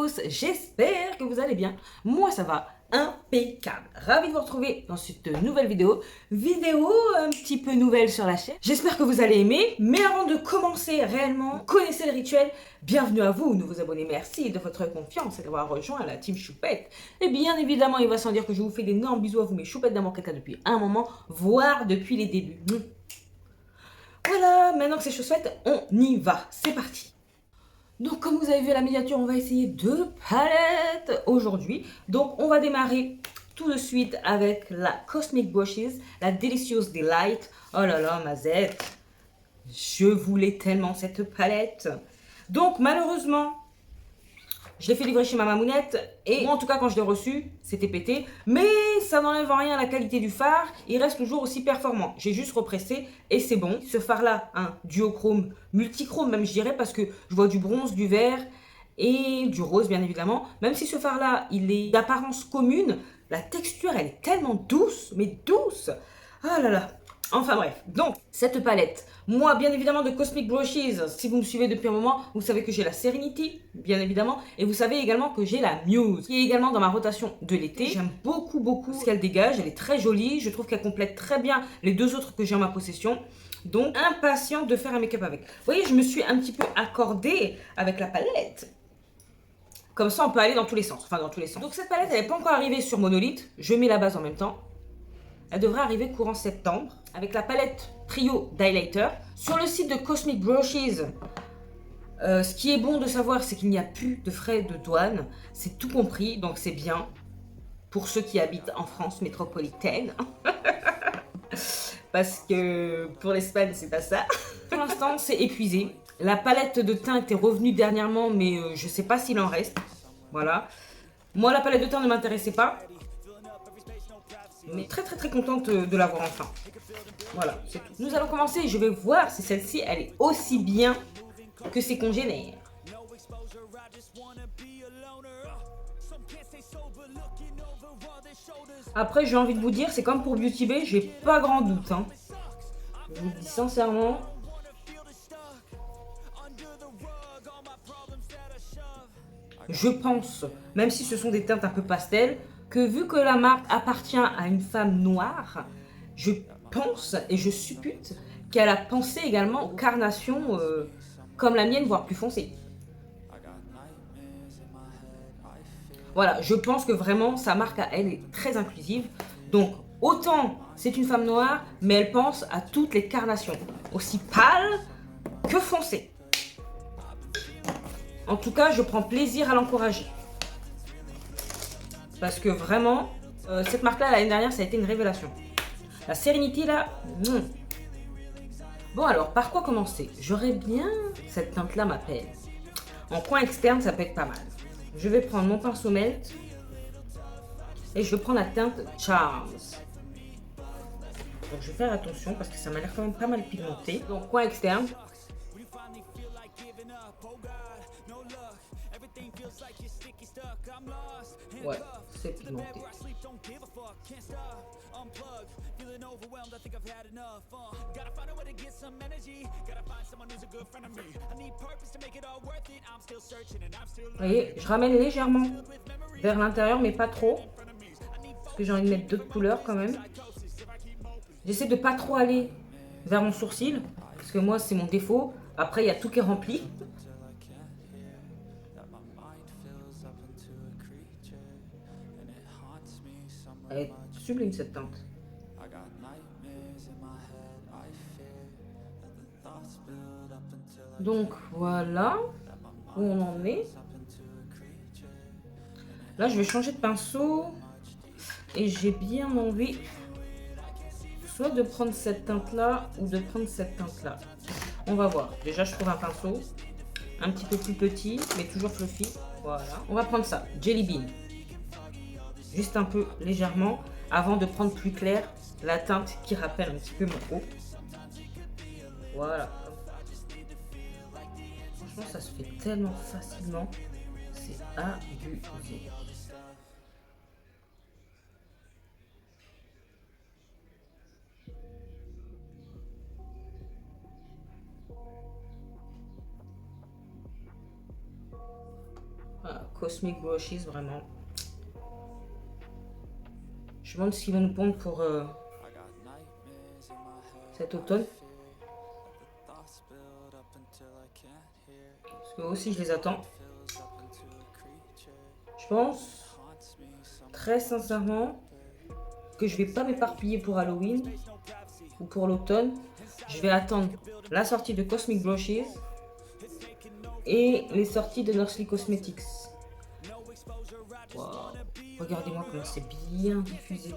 tous, j'espère que vous allez bien. Moi ça va impeccable. Ravi de vous retrouver dans cette nouvelle vidéo un petit peu nouvelle sur la chaîne. J'espère que vous allez aimer, mais avant de commencer réellement, vous connaissez le rituel. Bienvenue à vous, nouveaux abonnés, merci de votre confiance et d'avoir rejoint la team Choupette. Et bien évidemment, il va sans dire que je vous fais d'énormes bisous à vous mes choupettes d'amour caca depuis un moment, voire depuis les débuts. Voilà, maintenant que c'est chose faite, on y va, c'est parti. Donc comme vous avez vu à la miniature, on va essayer 2 palettes aujourd'hui. Donc on va démarrer tout de suite avec la Cosmic Brushes, la Delicious Delight. Oh là là, Mazette, je voulais tellement cette palette. Donc malheureusement, je l'ai fait livrer chez ma mamounette et moi en tout cas quand je l'ai reçu, c'était pété. Mais ça n'enlève en rien la qualité du fard, il reste toujours aussi performant. J'ai juste repressé et c'est bon. Ce fard là, un duochrome, multichrome même je dirais parce que je vois du bronze, du vert et du rose bien évidemment. Même si ce fard là, il est d'apparence commune, la texture elle est tellement douce, mais douce. Ah là là. Enfin bref, donc cette palette, moi bien évidemment de Cosmic Brushes, si vous me suivez depuis un moment, vous savez que j'ai la Serenity, bien évidemment, et vous savez également que j'ai la Muse, qui est également dans ma rotation de l'été. J'aime beaucoup ce qu'elle dégage, elle est très jolie, je trouve qu'elle complète très bien les deux autres que j'ai en ma possession. Donc impatiente de faire un make-up avec. Vous voyez, je me suis un petit peu accordée avec la palette. Comme ça on peut aller dans tous les sens, enfin dans tous les sens. Donc cette palette elle n'est pas encore arrivée sur Monolith, je mets la base en même temps. Elle devrait arriver courant septembre avec la palette Trio d'Highlighter. Sur le site de Cosmic Brushes, ce qui est bon de savoir, c'est qu'il n'y a plus de frais de douane. C'est tout compris, donc c'est bien pour ceux qui habitent en France métropolitaine. Parce que pour l'Espagne, c'est pas ça. Pour l'instant, c'est épuisé. La palette de teint était revenue dernièrement, mais je sais pas s'il en reste. Voilà. Moi, la palette de teint ne m'intéressait pas. Mais très contente de l'avoir enfin. Voilà, c'est tout. Nous allons commencer, je vais voir si celle-ci, elle est aussi bien que ses congénères. Après, j'ai envie de vous dire, c'est comme pour Beauty Bay, j'ai pas grand doute. Hein. Je vous le dis sincèrement. Je pense, même si ce sont des teintes un peu pastel, que vu que la marque appartient à une femme noire, je pense et je suppute qu'elle a pensé également aux carnations comme la mienne, voire plus foncées. Voilà, je pense que vraiment sa marque à elle est très inclusive. Donc autant c'est une femme noire, mais elle pense à toutes les carnations, aussi pâles que foncées. En tout cas, je prends plaisir à l'encourager. Parce que vraiment, cette marque-là, l'année dernière, ça a été une révélation. La Serenity, là, Bon, alors, par quoi commencer? J'aurais bien... Cette teinte-là m'appelle. En coin externe, ça peut être pas mal. Je vais prendre mon pinceau melt. Et je vais prendre la teinte Charms. Donc, je vais faire attention parce que ça m'a l'air quand même pas mal pigmenté. Donc, coin externe. Ouais, c'est pigmenté. Vous voyez, je ramène légèrement vers l'intérieur, mais pas trop. Parce que j'ai envie de mettre d'autres couleurs quand même. J'essaie de pas trop aller vers mon sourcil. Parce que moi, c'est mon défaut. Après, il y a tout qui est rempli. Elle est sublime cette teinte. Donc voilà où on en est. Là je vais changer de pinceau et j'ai bien envie soit de prendre cette teinte là ou de prendre cette teinte là. On va voir. Déjà je trouve un pinceau un petit peu plus petit mais toujours fluffy. Voilà. On va prendre ça, Jelly Bean. Juste un peu légèrement avant de prendre plus clair la teinte qui rappelle un petit peu mon haut. Voilà. Franchement, ça se fait tellement facilement. C'est abusé. Voilà, Cosmic Brushes, vraiment. Je me demande ce qu'ils vont nous prendre pour cet automne. Parce que aussi je les attends. Je pense très sincèrement que je vais pas m'éparpiller pour Halloween ou pour l'automne. Je vais attendre la sortie de Cosmic Brushes et les sorties de Nursery Cosmetics. Wow. Regardez-moi comment c'est bien diffusé.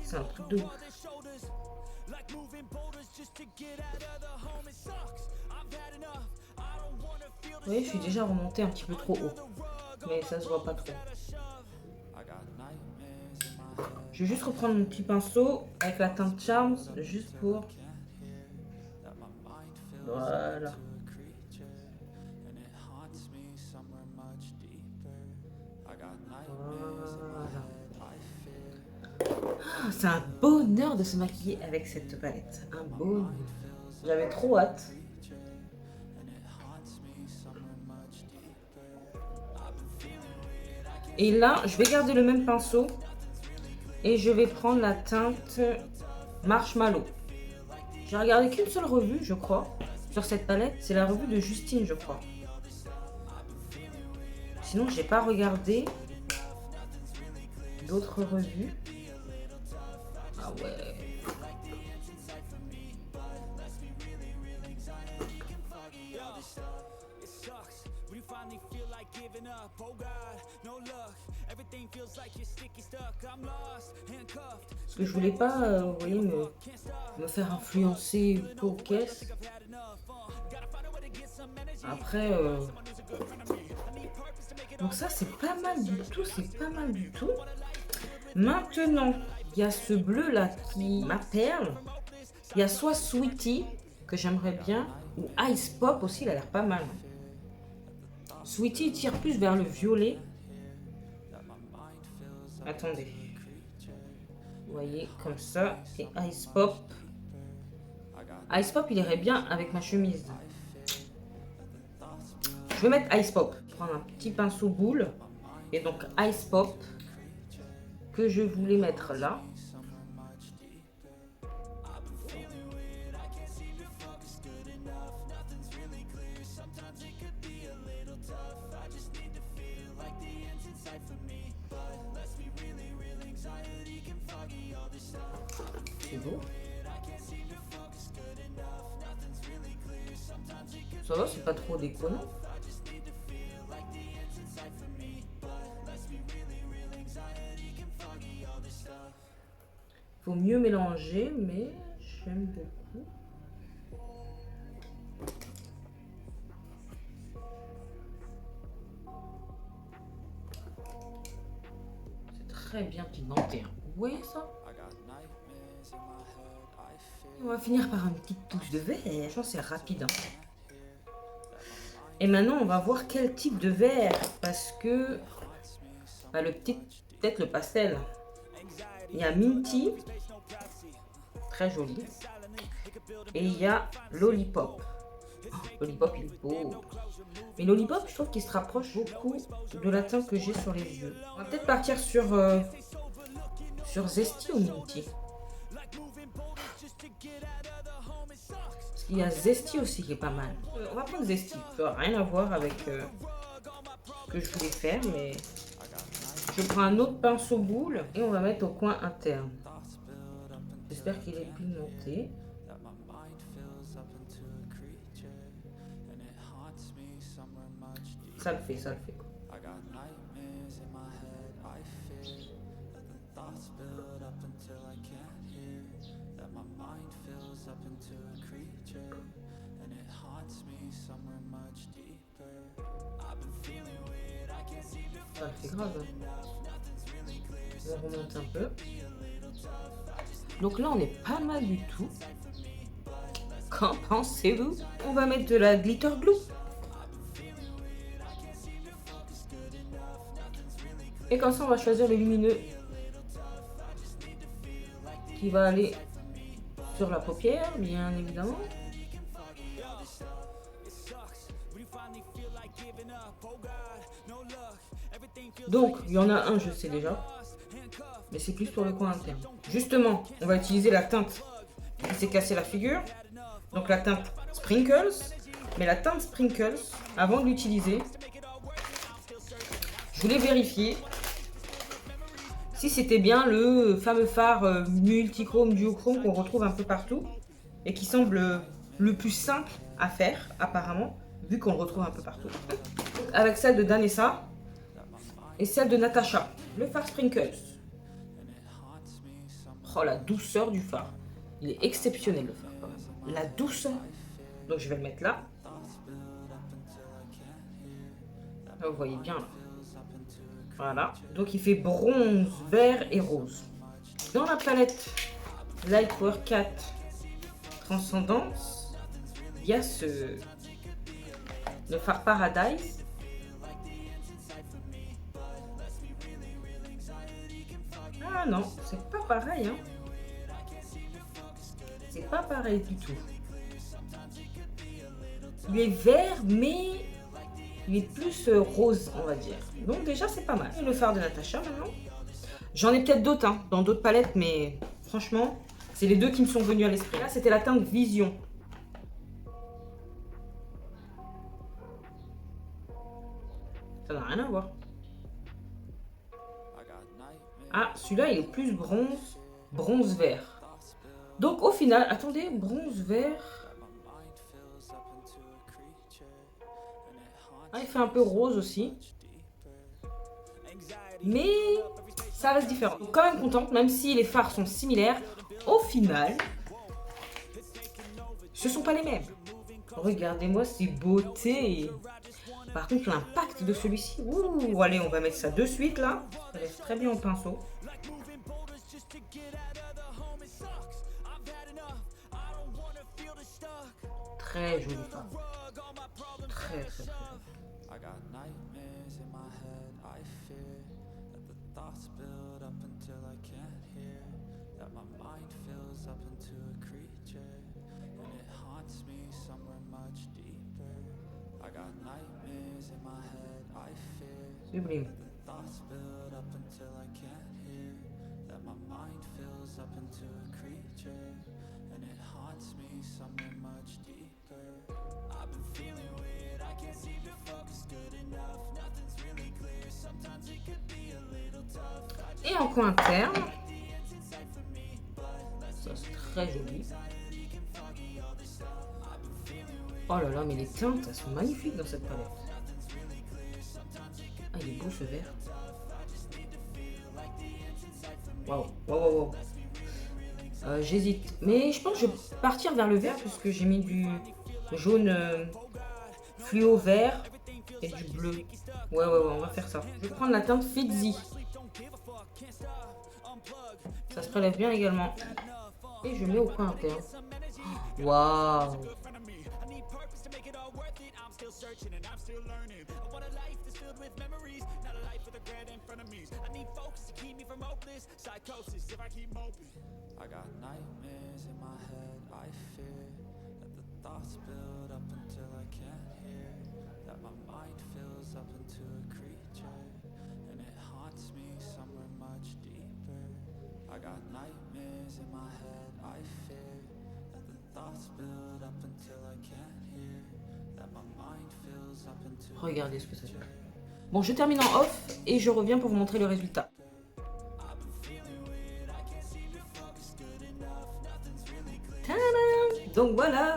C'est un truc de ouf. Vous voyez, je suis déjà remontée un petit peu trop haut. Mais ça se voit pas trop. Je vais juste reprendre mon petit pinceau avec la teinte Charms, juste pour... Voilà. Voilà. Ah, c'est un bonheur de se maquiller avec cette palette. Un bonheur. J'avais trop hâte. Et là, je vais garder le même pinceau. Et je vais prendre la teinte Marshmallow. J'ai regardé qu'une seule revue, je crois, sur cette palette. C'est la revue de Justine, je crois. Sinon, j'ai pas regardé d'autres revues. Ah ouais. Parce que je voulais pas, vous voyez, me faire influencer pour caisse. Après, donc ça c'est pas mal du tout, c'est pas mal du tout. Maintenant, il y a ce bleu là qui m'appelle. Il y a soit Sweetie que j'aimerais bien, ou Ice Pop aussi, il a l'air pas mal. Sweetie tire plus vers le violet. Attendez. Vous voyez, comme ça. Et Ice Pop. Ice Pop, il irait bien avec ma chemise. Je vais mettre Ice Pop. Prendre un petit pinceau boule. Et donc Ice Pop. Que je voulais mettre là. C'est beau. Ça va, c'est pas trop déconnant. Faut mieux mélanger, mais j'aime beaucoup. C'est très bien pigmenté. Vous voyez ça? On va finir par une petite touche de vert. Je pense que c'est rapide. Et maintenant, on va voir quel type de vert. Parce que bah, peut-être le pastel. Il y a Minty. Très joli. Et il y a Lollipop. Oh, Lollipop, il est beau. Mais Lollipop, je trouve qu'il se rapproche beaucoup de la teinte que j'ai sur les yeux. On va peut-être partir sur Zesty ou Minty. Parce qu'il y a Zesty aussi qui est pas mal. On va prendre Zesty. Ça n'a rien à voir avec ce que je voulais faire, mais je prends un autre pinceau boule et on va mettre au coin interne. J'espère qu'il est pigmenté. Ça le fait, ça le fait. Ça le fait grave. On remonte un peu. Donc là, on est pas mal du tout. Qu'en pensez-vous? On va mettre de la glitter glue. Et comme ça, on va choisir le lumineux qui va aller sur la paupière, bien évidemment. Donc, il y en a un, je sais déjà. Mais c'est plus pour le coin interne. Justement, on va utiliser la teinte qui s'est cassée la figure. Donc la teinte Sprinkles. Mais la teinte Sprinkles, avant de l'utiliser, je voulais vérifier si c'était bien le fameux fard multichrome, duochrome qu'on retrouve un peu partout. Et qui semble le plus simple à faire, apparemment, vu qu'on le retrouve un peu partout. Avec celle de Danessa et celle de Natasha, le fard Sprinkles. Oh, la douceur du fard. Il est exceptionnel, le fard, quand même. La douceur. Donc, je vais le mettre là. Là, vous voyez bien, là. Voilà. Donc, il fait bronze, vert et rose. Dans la palette Lightwear 4 Transcendance, il y a le fard Paradise. Ah non, c'est pas pareil, hein. C'est pas pareil du tout. Il est vert, mais il est plus rose, on va dire. Donc déjà, c'est pas mal. Et le fard de Natasha, maintenant. J'en ai peut-être d'autres, hein, dans d'autres palettes, mais franchement, c'est les deux qui me sont venus à l'esprit. Là, c'était la teinte Vision. Ça n'a rien à voir. Ah, celui-là, il est plus bronze, bronze vert. Donc, au final, attendez, bronze vert. Ah, il fait un peu rose aussi. Mais ça reste différent. Donc, quand même contente, même si les fards sont similaires, au final, ce ne sont pas les mêmes. Regardez-moi ces beautés. Par contre, l'impact de celui-ci, ouh, allez, on va mettre ça de suite là. Ça laisse très bien au pinceau. Très joli fard. Très, très, très joli. Sublime. Et en coin interne, ça c'est très joli. Oh là là, mais les teintes, elles sont magnifiques dans cette palette. Ah, il est beau ce vert. Waouh, waouh, waouh. J'hésite. Mais je pense que je vais partir vers le vert puisque j'ai mis du jaune fluo vert et du bleu. Ouais, on va faire ça. Je vais prendre la teinte Fitzy. Ça se prélève bien également. Et je mets au coin interne. Waouh. I got nightmares in my head, I fear that the thoughts build up until I can't hear, that my mind fills up into a creature, and it haunts me somewhere much deeper. I got nightmares in my head, I fear that the thoughts build up until I can't hear, that my mind fills up into. Regardez ce que ça fait. Bon, je termine en off et je reviens pour vous montrer le résultat. Donc voilà,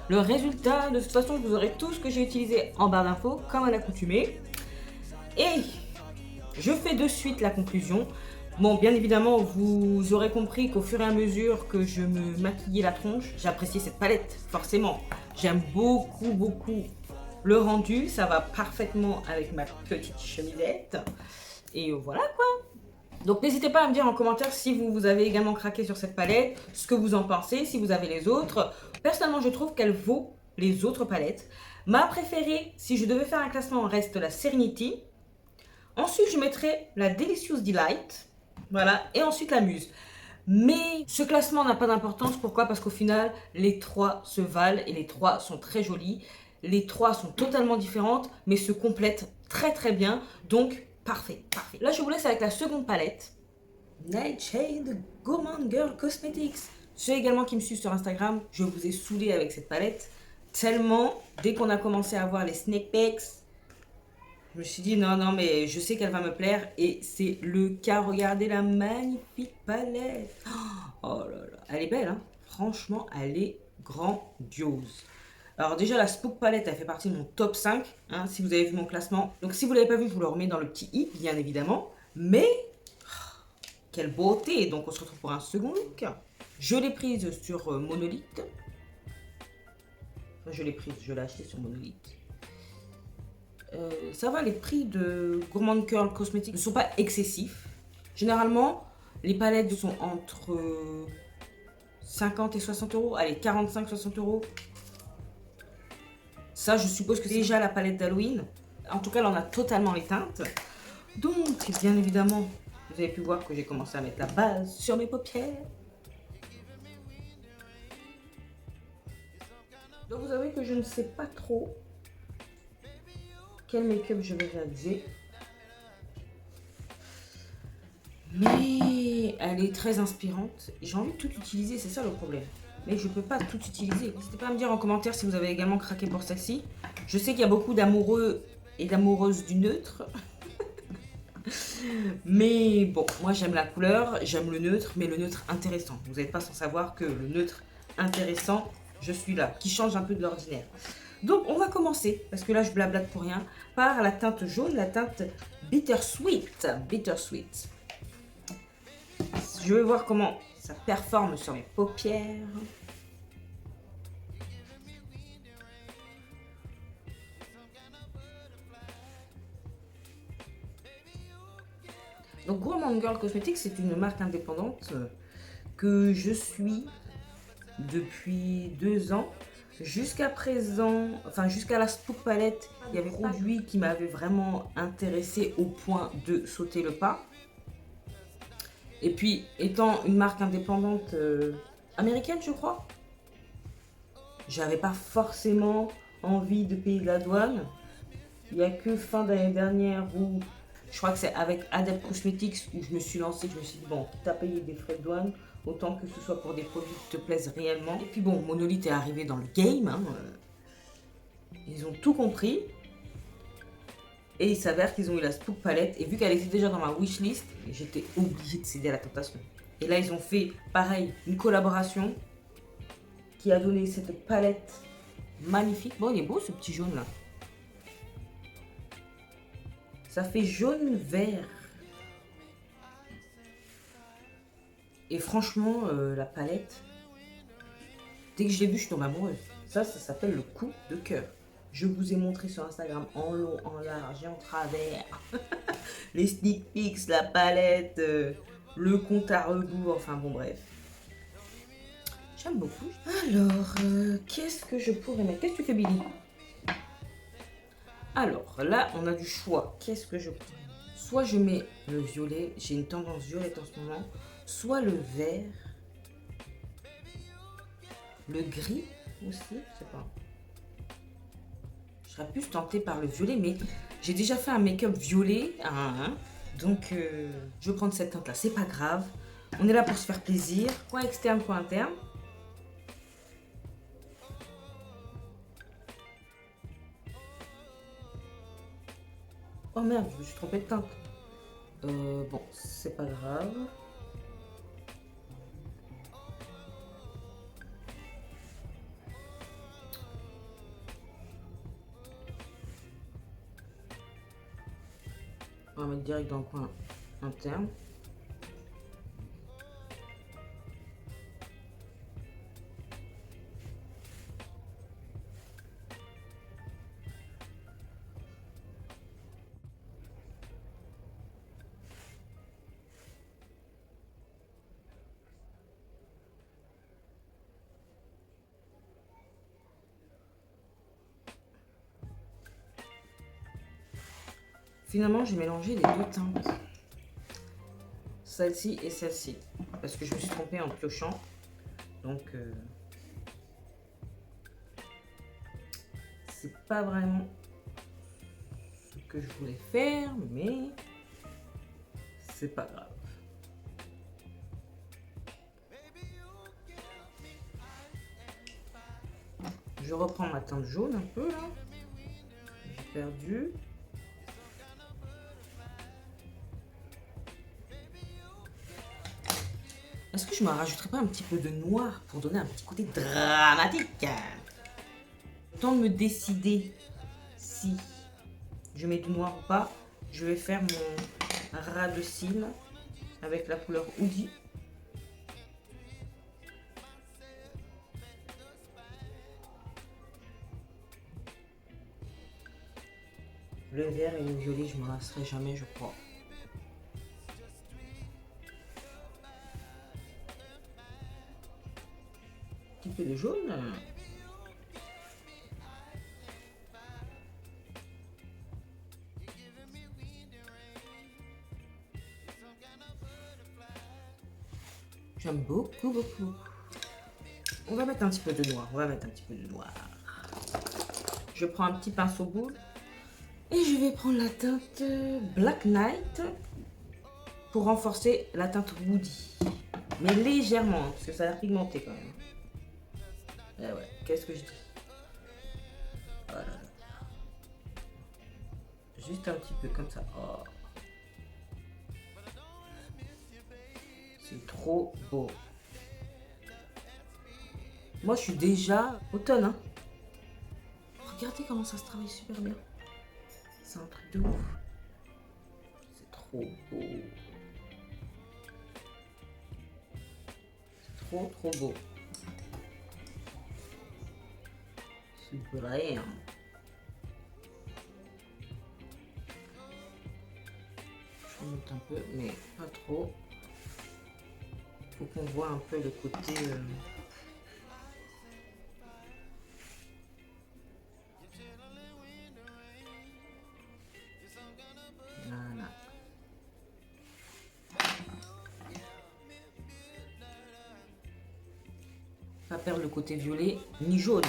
le résultat. De toute façon, vous aurez tout ce que j'ai utilisé en barre d'infos, comme à l'accoutumée. Et je fais de suite la conclusion. Bon, bien évidemment, vous aurez compris qu'au fur et à mesure que je me maquillais la tronche, j'appréciais cette palette, forcément. J'aime beaucoup, beaucoup le rendu. Ça va parfaitement avec ma petite chemisette. Et voilà quoi. Donc n'hésitez pas à me dire en commentaire si vous avez également craqué sur cette palette, ce que vous en pensez, si vous avez les autres. Personnellement, je trouve qu'elle vaut les autres palettes. Ma préférée, si je devais faire un classement, reste la Serenity. Ensuite, je mettrai la Delicious Delight. Voilà. Et ensuite, la Muse. Mais ce classement n'a pas d'importance. Pourquoi? Parce qu'au final, les trois se valent et les trois sont très jolis. Les trois sont totalement différentes, mais se complètent très bien. Donc, parfait. Là, je vous laisse avec la seconde palette. Nightshade Gourmand Girl Cosmetics. Ceux également qui me suivent sur Instagram, je vous ai saoulé avec cette palette. Tellement, dès qu'on a commencé à voir les sneak peeks, je me suis dit non, mais je sais qu'elle va me plaire. Et c'est le cas. Regardez la magnifique palette. Oh là là, elle est belle, hein. Franchement, elle est grandiose. Alors déjà, la Spook Palette, elle fait partie de mon top 5, hein, si vous avez vu mon classement. Donc si vous ne l'avez pas vu, je vous le remets dans le petit i, bien évidemment. Mais, quelle beauté. Donc on se retrouve pour un second look. Je l'ai prise sur Monolith. Enfin, je l'ai acheté sur Monolith. Ça va, les prix de Gourmand Girl Cosmetics ne sont pas excessifs. Généralement, les palettes sont entre 50 et 60 euros. Allez, 45-60 euros. Ça, je suppose que c'est déjà la palette d'Halloween. En tout cas, là, on a totalement les teintes. Donc, bien évidemment, vous avez pu voir que j'ai commencé à mettre la base sur mes paupières. Donc, vous savez que je ne sais pas trop quel make-up je vais réaliser. Mais elle est très inspirante. J'ai envie de tout utiliser, c'est ça le problème. Mais je peux pas tout utiliser. N'hésitez pas à me dire en commentaire si vous avez également craqué pour celle-ci. Je sais qu'il y a beaucoup d'amoureux et d'amoureuses du neutre. Mais bon, moi j'aime la couleur, j'aime le neutre, mais le neutre intéressant. Vous n'êtes pas sans savoir que le neutre intéressant, je suis là, qui change un peu de l'ordinaire. Donc on va commencer, parce que là je blablate pour rien, par la teinte jaune, la teinte Bittersweet. Bittersweet. Je vais voir comment ça performe sur mes paupières. Donc Gourmand Girl Cosmetics, c'est une marque indépendante que je suis depuis 2 ans. Jusqu'à présent, enfin jusqu'à la Spook Palette, il y avait des produits qui m'avaient vraiment intéressé au point de sauter le pas. Et puis, étant une marque indépendante américaine, je crois, j'avais pas forcément envie de payer de la douane. Il n'y a que fin d'année dernière où, je crois que c'est avec Adept Cosmetics où je me suis lancée, je me suis dit, bon, quitte à payer des frais de douane, autant que ce soit pour des produits qui te plaisent réellement. Et puis bon, Monolith est arrivé dans le game, hein, ils ont tout compris. Et il s'avère qu'ils ont eu la Spook Palette. Et vu qu'elle était déjà dans ma wishlist, j'étais obligée de céder à la tentation. Et là, ils ont fait, pareil, une collaboration qui a donné cette palette magnifique. Bon, il est beau ce petit jaune là. Ça fait jaune-vert. Et franchement, la palette, dès que je l'ai vue, je tombe amoureuse. Ça s'appelle le coup de cœur. Je vous ai montré sur Instagram en long, en large et en travers. Les sneak peeks, la palette, le compte à rebours, enfin bon bref. J'aime beaucoup. Alors, qu'est-ce que je pourrais mettre? Qu'est-ce que tu fais, Billy? Alors, là, on a du choix. Qu'est-ce que je pourrais mettre? Soit je mets le violet, j'ai une tendance violette en ce moment, soit le vert, le gris aussi, je sais pas. Je serais plus tentée par le violet, mais j'ai déjà fait un make-up violet, hein, donc je vais prendre cette teinte là, c'est pas grave. On est là pour se faire plaisir, coin externe, coin interne. Oh merde, je me suis trompée de teinte. Bon, c'est pas grave. On va mettre direct dans le coin interne. Finalement, j'ai mélangé les deux teintes. Celle-ci et celle-ci. Parce que je me suis trompée en piochant. Donc, c'est pas vraiment ce que je voulais faire, mais c'est pas grave. Je reprends ma teinte jaune un peu là. J'ai perdu. Est-ce que je me rajouterais pas un petit peu de noir pour donner un petit côté dramatique? Le temps de me décider si je mets du noir ou pas, je vais faire mon ras de cils avec la couleur Oudi. Le vert et le violet, je ne me lasserai jamais, je crois. Un petit peu de jaune. J'aime beaucoup, beaucoup. On va mettre un petit peu de noir. On va mettre un petit peu de noir. Je prends un petit pinceau boule. Et je vais prendre la teinte Black Knight pour renforcer la teinte Woody. Mais légèrement, parce que ça a l'air pigmenté quand même. Eh ouais, qu'est-ce que je dis? Voilà. Juste un petit peu comme ça. Oh. C'est trop beau. Moi, je suis déjà automne. Hein. Regardez comment ça se travaille super bien. C'est un truc de ouf. C'est trop beau. C'est trop, trop beau. C'est vrai. Hein. Je monte un peu, mais pas trop. Faut qu'on voit un peu le côté... Voilà. Pas perdre le côté violet ni jaune.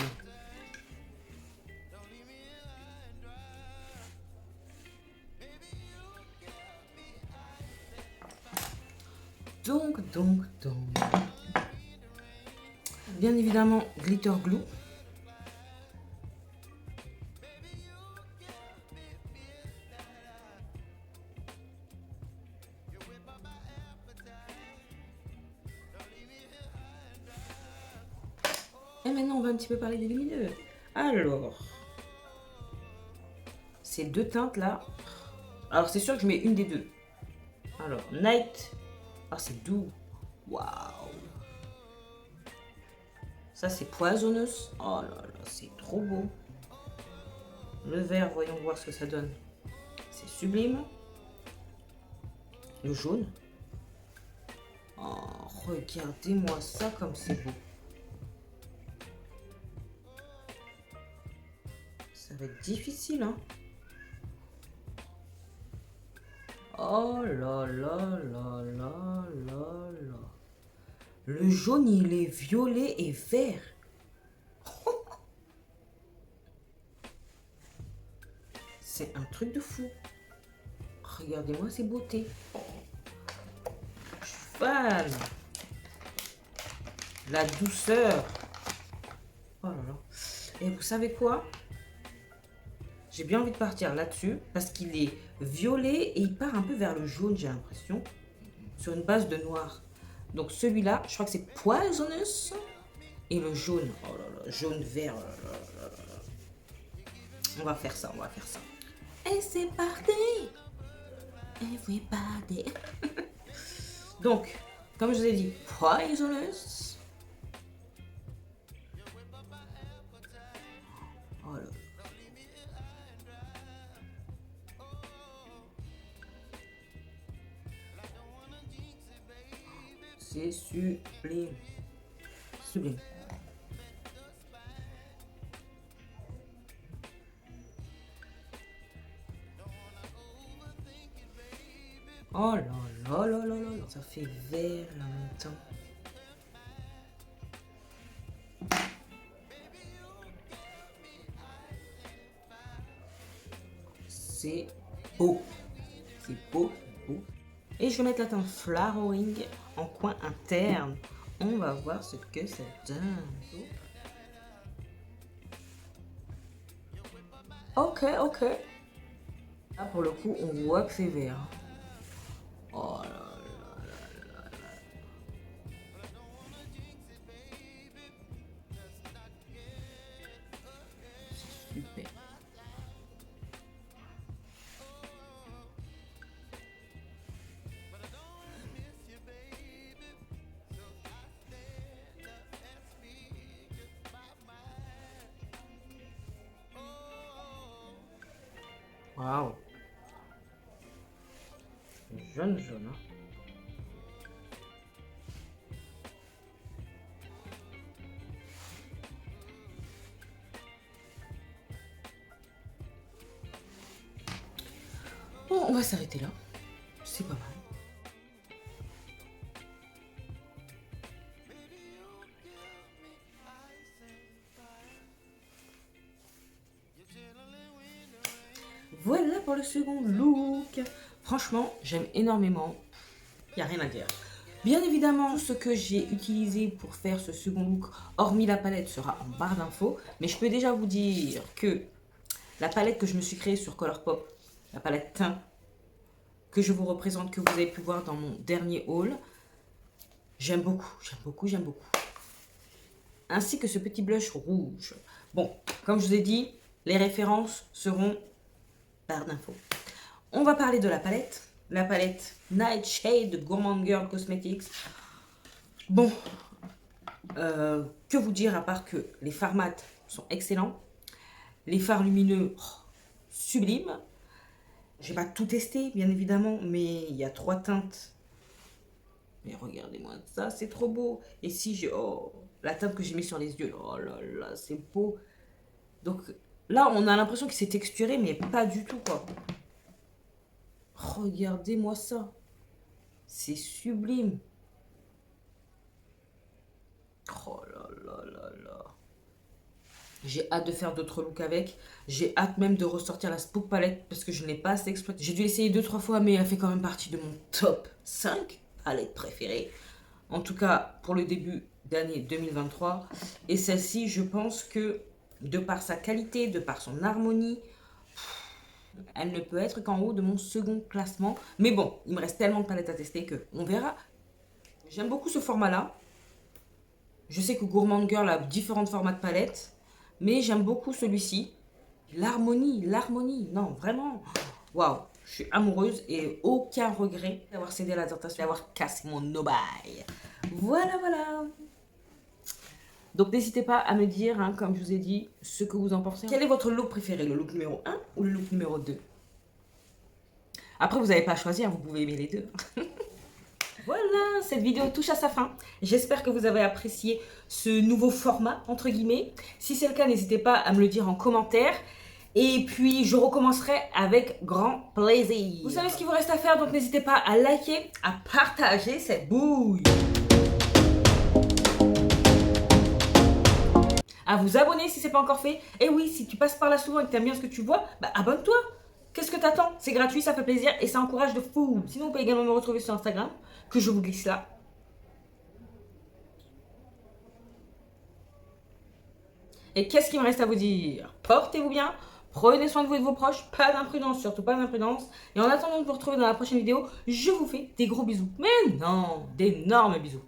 Donc. Bien évidemment, glitter glue. Et maintenant, on va un petit peu parler des lumineux. Alors, ces deux teintes là. Alors, c'est sûr que je mets une des deux. Alors, Night. Ah, c'est doux. Waouh. Ça, c'est Poisonous. Oh là là, c'est trop beau. Le vert, voyons voir ce que ça donne. C'est sublime. Le jaune. Oh, regardez-moi ça comme c'est beau. Ça va être difficile, hein. Oh là là là là là là. Le jaune, il est violet et vert. C'est un truc de fou. Regardez-moi ces beautés. Je suis fan. La douceur. Oh là là. Et vous savez quoi? J'ai bien envie de partir là-dessus parce qu'il est violet et il part un peu vers le jaune, j'ai l'impression, sur une base de noir. Donc celui-là, je crois que c'est Poisonous et le jaune. Oh là là, jaune vert. On va faire ça, on va faire ça. Et c'est parti. Everybody. Donc, comme je vous ai dit, Poisonous. Oh là là. C'est sublime. Sublime. Oh là là là là là. Ça fait vert en même temps. c'est beau. C'est beau, beau. Et je vais mettre la teinte Flowering en coin interne. On va voir ce que ça donne. Ok. Là, pour le coup, on voit que c'est vert. Oh là là. C'est super. Waouh. Jaune, hein. Bon, on va s'arrêter là. C'est pas mal. Voilà pour le second look. Franchement, j'aime énormément. Il n'y a rien à dire. Bien évidemment, tout ce que j'ai utilisé pour faire ce second look, hormis la palette, sera en barre d'infos. Mais je peux déjà vous dire que la palette que je me suis créée sur Colourpop, la palette teint, que je vous représente, que vous avez pu voir dans mon dernier haul, j'aime beaucoup. Ainsi que ce petit blush rouge. Bon, comme je vous ai dit, les références seront barre d'infos. On va parler de la palette. La palette Nightshade de Gourmand Girl Cosmetics. Bon, que vous dire à part que les fards mat sont excellents. Les fards lumineux, sublimes. J'ai pas tout testé, bien évidemment, mais il y a 3 teintes. Mais regardez-moi ça, c'est trop beau. Et si j'ai... Oh, la teinte que j'ai mis sur les yeux, oh là là, c'est beau. Donc là, on a l'impression que c'est texturé, mais pas du tout, quoi. Regardez-moi ça. C'est sublime. Oh là là là là. J'ai hâte de faire d'autres looks avec. J'ai hâte même de ressortir la Spook Palette parce que je ne l'ai pas assez exploitée. J'ai dû l'essayer 2-3 fois, mais elle fait quand même partie de mon top 5 palettes préférées. En tout cas, pour le début d'année 2023. Et celle-ci, je pense que de par sa qualité, de par son harmonie, elle ne peut être qu'en haut de mon second classement. Mais bon, il me reste tellement de palettes à tester que on verra. J'aime beaucoup ce format-là. Je sais que Gourmand Girl a différents formats de palettes. Mais j'aime beaucoup celui-ci. L'harmonie. Non, vraiment. Waouh, je suis amoureuse et aucun regret d'avoir cédé à la tentation, d'avoir cassé mon no-buy. Voilà. Donc n'hésitez pas à me dire, hein, comme je vous ai dit, ce que vous en pensez. Quel est votre look préféré, le look numéro 1 ou le look numéro 2? Après, vous n'avez pas à choisir, vous pouvez aimer les deux. Voilà, cette vidéo touche à sa fin. J'espère que vous avez apprécié ce nouveau format, entre guillemets. Si c'est le cas, n'hésitez pas à me le dire en commentaire. Et puis, je recommencerai avec grand plaisir. Vous savez ce qu'il vous reste à faire, donc n'hésitez pas à liker, à partager cette bouille. À vous abonner si ce n'est pas encore fait. Et oui, si tu passes par là souvent et que tu aimes bien ce que tu vois, bah abonne-toi. Qu'est-ce que t'attends? C'est gratuit, ça fait plaisir et ça encourage de fou. Sinon, vous pouvez également me retrouver sur Instagram, que je vous glisse là. Et qu'est-ce qu'il me reste à vous dire? Portez-vous bien, prenez soin de vous et de vos proches, pas d'imprudence, surtout pas d'imprudence. Et en attendant de vous retrouver dans la prochaine vidéo, je vous fais des gros bisous. Mais non, d'énormes bisous.